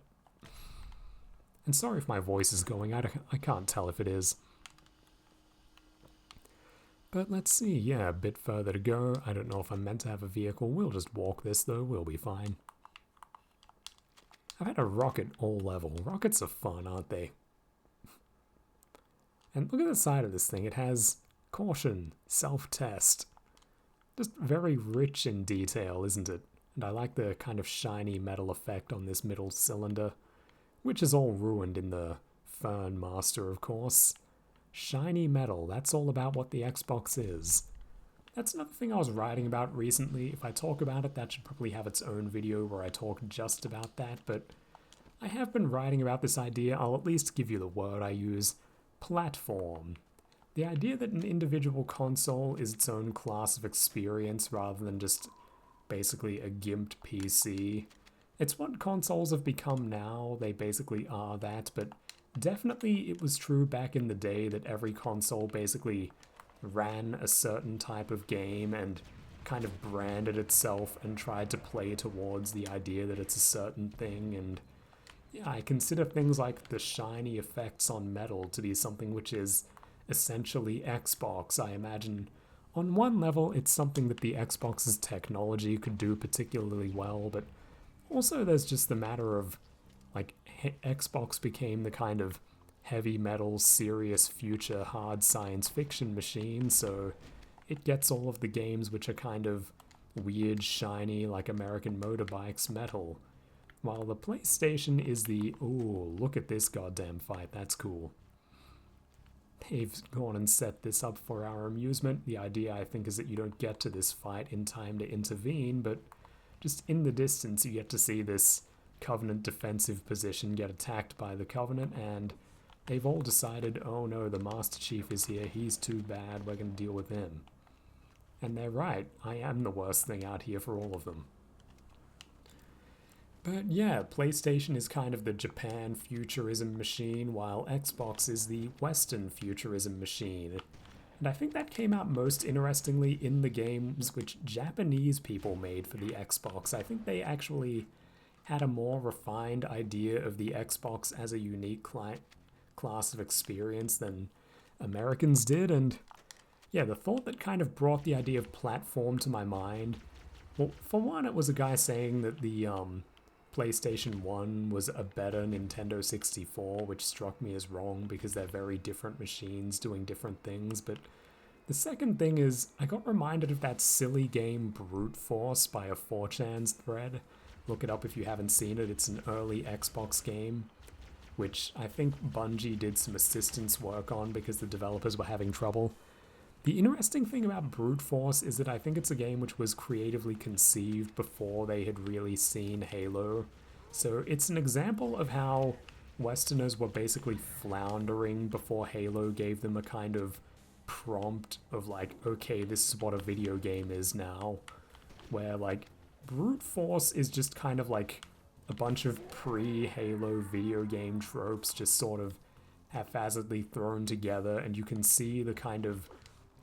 And sorry if my voice is going, I can't tell if it is. But let's see, yeah, a bit further to go. I don't know if I'm meant to have a vehicle. We'll just walk this though, we'll be fine. I've had a rocket all level. Rockets are fun, aren't they? And look at the side of this thing. It has caution, self-test. Just very rich in detail, isn't it? And I like the kind of shiny metal effect on this middle cylinder, which is all ruined in the Fern Master, of course. Shiny metal, that's all about what the Xbox is. That's another thing I was writing about recently. If I talk about it, that should probably have its own video where I talk just about that, but I have been writing about this idea. I'll at least give you the word I use. Platform. The idea that an individual console is its own class of experience rather than just basically a gimped PC. It's what consoles have become now. They basically are that, but definitely it was true back in the day that every console basically ran a certain type of game and kind of branded itself and tried to play towards the idea that it's a certain thing. And yeah, I consider things like the shiny effects on metal to be something which is essentially Xbox. I imagine on one level it's something that the Xbox's technology could do particularly well, but also there's just the matter of like Xbox became the kind of heavy metal, serious future, hard science fiction machine, so it gets all of the games which are kind of weird, shiny, like American motorbikes metal. While the PlayStation is the, ooh, look at this goddamn fight, that's cool. They've gone and set this up for our amusement. The idea, I think, is that you don't get to this fight in time to intervene, but just in the distance you get to see this Covenant defensive position get attacked by the Covenant, and they've all decided, oh no, the Master Chief is here, he's too bad, we're going to deal with him. And they're right, I am the worst thing out here for all of them. But yeah, PlayStation is kind of the Japan futurism machine, while Xbox is the Western futurism machine. And I think that came out most interestingly in the games which Japanese people made for the Xbox. I think they actually had a more refined idea of the Xbox as a unique class of experience than Americans did, and yeah, the thought that kind of brought the idea of platform to my mind, well, for one, it was a guy saying that the PlayStation 1 was a better Nintendo 64, which struck me as wrong because they're very different machines doing different things, but the second thing is, I got reminded of that silly game Brute Force by a 4chan's thread. Look it up if you haven't seen it. It's an early Xbox game, which I think Bungie did some assistance work on because the developers were having trouble. The interesting thing about Brute Force is that I think it's a game which was creatively conceived before they had really seen Halo. So it's an example of how Westerners were basically floundering before Halo gave them a kind of prompt of like, okay, this is what a video game is now. Where like Brute Force is just kind of like a bunch of pre-Halo video game tropes just sort of haphazardly thrown together, and you can see the kind of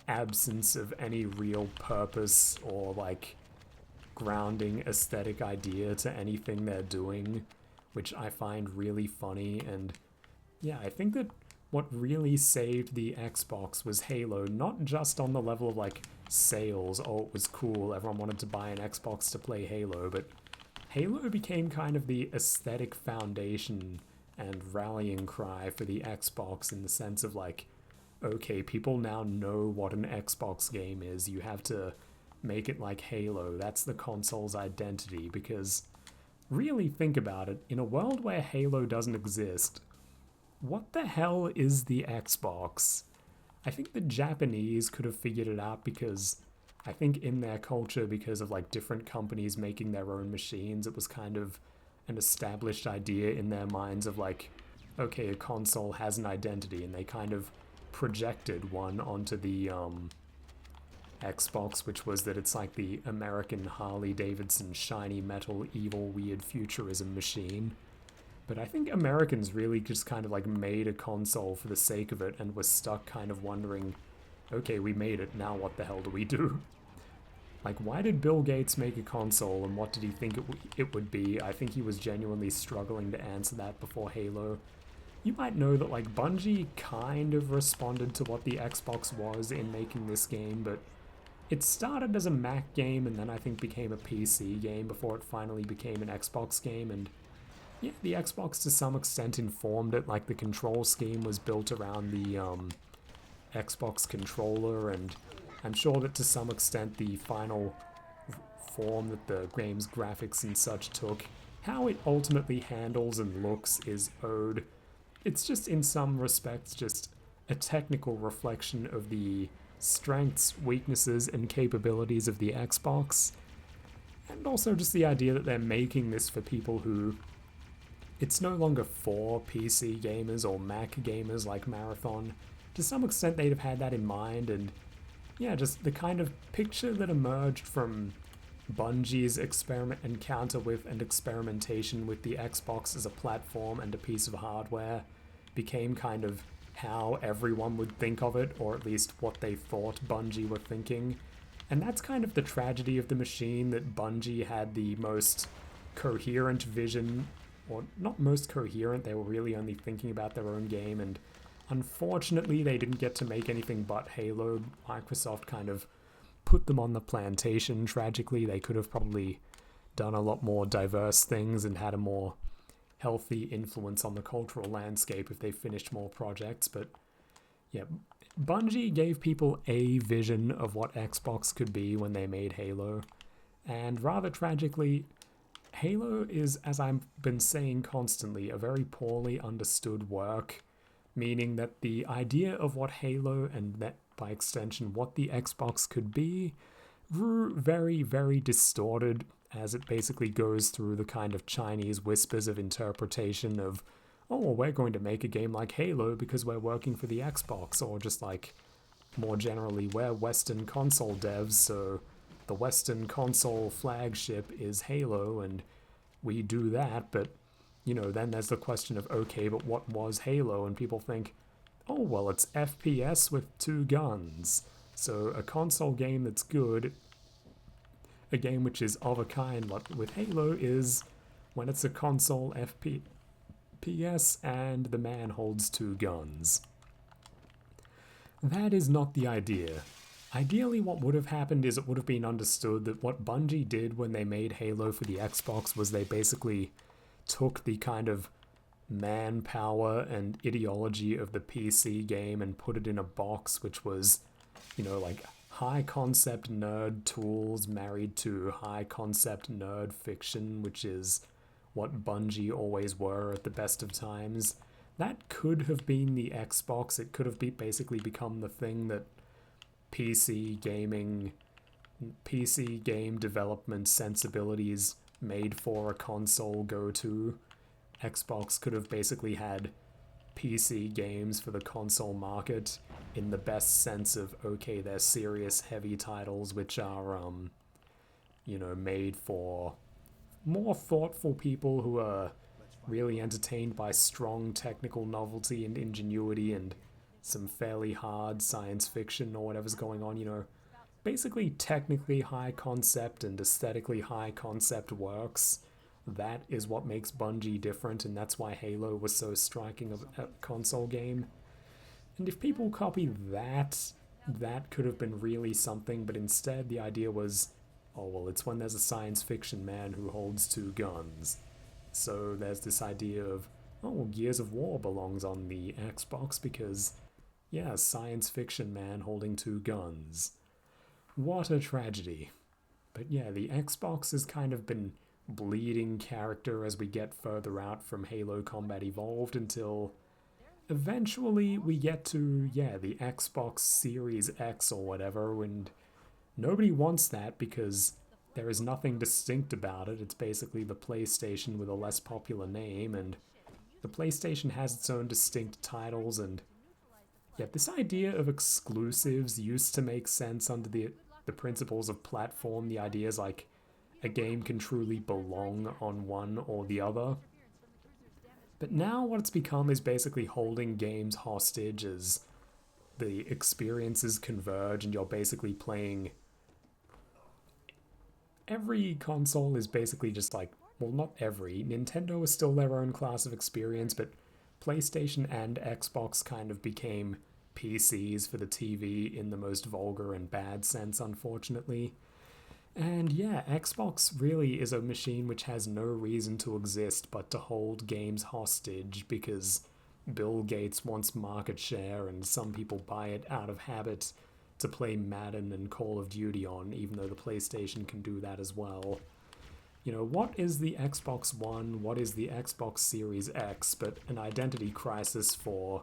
absence of any real purpose or like grounding aesthetic idea to anything they're doing, which I find really funny. And yeah, I think that what really saved the Xbox was Halo, not just on the level of like sales, oh, it was cool, everyone wanted to buy an Xbox to play Halo, but Halo became kind of the aesthetic foundation and rallying cry for the Xbox, in the sense of like, okay, people now know what an Xbox game is. You have to make it like Halo. That's the console's identity. Because really think about it, in a world where Halo doesn't exist, what the hell is the Xbox? I think the Japanese could have figured it out, because I think in their culture, because of like different companies making their own machines, it was kind of an established idea in their minds of like, okay, a console has an identity, and they kind of projected one onto the Xbox, which was that it's like the American Harley Davidson shiny metal evil weird futurism machine. But I think Americans really just kind of like made a console for the sake of it, and were stuck kind of wondering, okay, we made it, now what the hell do we do? Like, why did Bill Gates make a console, and what did he think it would be? I think he was genuinely struggling to answer that before Halo. You might know that like Bungie kind of responded to what the Xbox was in making this game, but it started as a Mac game and then I think became a PC game before it finally became an Xbox game. And yeah, the Xbox to some extent informed it. Like the control scheme was built around the Xbox controller, and I'm sure that to some extent the final form that the game's graphics and such took, how it ultimately handles and looks, is owed. It's just in some respects just a technical reflection of the strengths, weaknesses, and capabilities of the Xbox. And also just the idea that they're making this for people who... It's no longer for PC gamers or Mac gamers like Marathon. To some extent they'd have had that in mind, and yeah, just the kind of picture that emerged from Bungie's experiment encounter with and experimentation with the Xbox as a platform and a piece of hardware became kind of how everyone would think of it, or at least what they thought Bungie were thinking. And that's kind of the tragedy of the machine, that Bungie had the most coherent vision, or not most coherent, they were really only thinking about their own game, and unfortunately they didn't get to make anything but Halo. Microsoft kind of put them on the plantation, tragically. They could have probably done a lot more diverse things and had a more healthy influence on the cultural landscape if they finished more projects. But yeah, Bungie gave people a vision of what Xbox could be when they made Halo. And rather tragically, Halo is, as I've been saying constantly, a very poorly understood work, meaning that the idea of what Halo, and that by extension what the Xbox could be, grew very, very distorted as it basically goes through the kind of Chinese whispers of interpretation of, oh, well, we're going to make a game like Halo because we're working for the Xbox, or just like, more generally, we're Western console devs, so the Western console flagship is Halo, and we do that. But, you know, then there's the question of, okay, but what was Halo? And people think, oh, well, it's FPS with 2 guns. So a console game that's good, a game which is of a kind with Halo, is when it's a console FPS and the man holds 2 guns. That is not the idea. Ideally, what would have happened is it would have been understood that what Bungie did when they made Halo for the Xbox was they basically took the kind of manpower and ideology of the PC game and put it in a box, which was, you know, like high concept nerd tools married to high concept nerd fiction, which is what Bungie always were at the best of times. That could have been the Xbox. It could have basically become the thing that PC gaming, PC game development sensibilities made for a console go-to. Xbox could have basically had PC games for the console market in the best sense of, okay, they're serious, heavy titles which are, made for more thoughtful people who are really entertained by strong technical novelty and ingenuity and some fairly hard science fiction or whatever's going on, basically technically high concept and aesthetically high concept works. That is what makes Bungie different, and that's why Halo was so striking of a console game. And if people copy that, that could have been really something, but instead the idea was, oh, well, it's when there's a science fiction man who holds two guns. So there's this idea of, oh, well, Gears of War belongs on the Xbox because, yeah, science fiction man holding two guns. What a tragedy. But yeah, the Xbox has kind of been bleeding character as we get further out from Halo Combat Evolved until eventually we get to, the Xbox Series X or whatever, and nobody wants that because there is nothing distinct about it. It's basically the PlayStation with a less popular name, and the PlayStation has its own distinct titles, and yeah, this idea of exclusives used to make sense under the principles of platform. The idea is like a game can truly belong on one or the other. But now what it's become is basically holding games hostage as the experiences converge and you're basically playing. Every console is basically just like, well, not every. Nintendo is still their own class of experience, but PlayStation and Xbox kind of became PCs for the TV in the most vulgar and bad sense, unfortunately. And yeah, Xbox really is a machine which has no reason to exist but to hold games hostage because Bill Gates wants market share and some people buy it out of habit to play Madden and Call of Duty on, even though the PlayStation can do that as well. What is the Xbox One, what is the Xbox Series X but an identity crisis for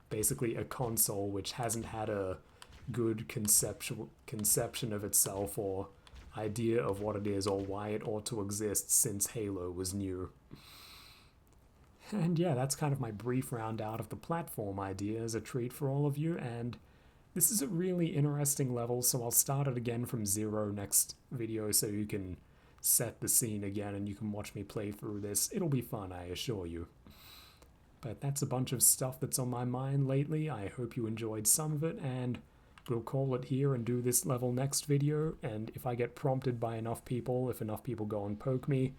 basically a console which hasn't had a good conception of itself or idea of what it is or why it ought to exist since Halo was new. And yeah, that's kind of my brief round out of the platform idea as a treat for all of you, and this is a really interesting level, so I'll start it again from zero next video so you can set the scene again and you can watch me play through this. It'll be fun, I assure you. But that's a bunch of stuff that's on my mind lately. I hope you enjoyed some of it, and we'll call it here and do this level next video, and if I get prompted by enough people, if enough people go and poke me,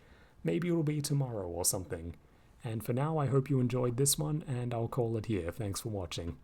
maybe it'll be tomorrow or something. And for now, I hope you enjoyed this one, and I'll call it here. Thanks for watching.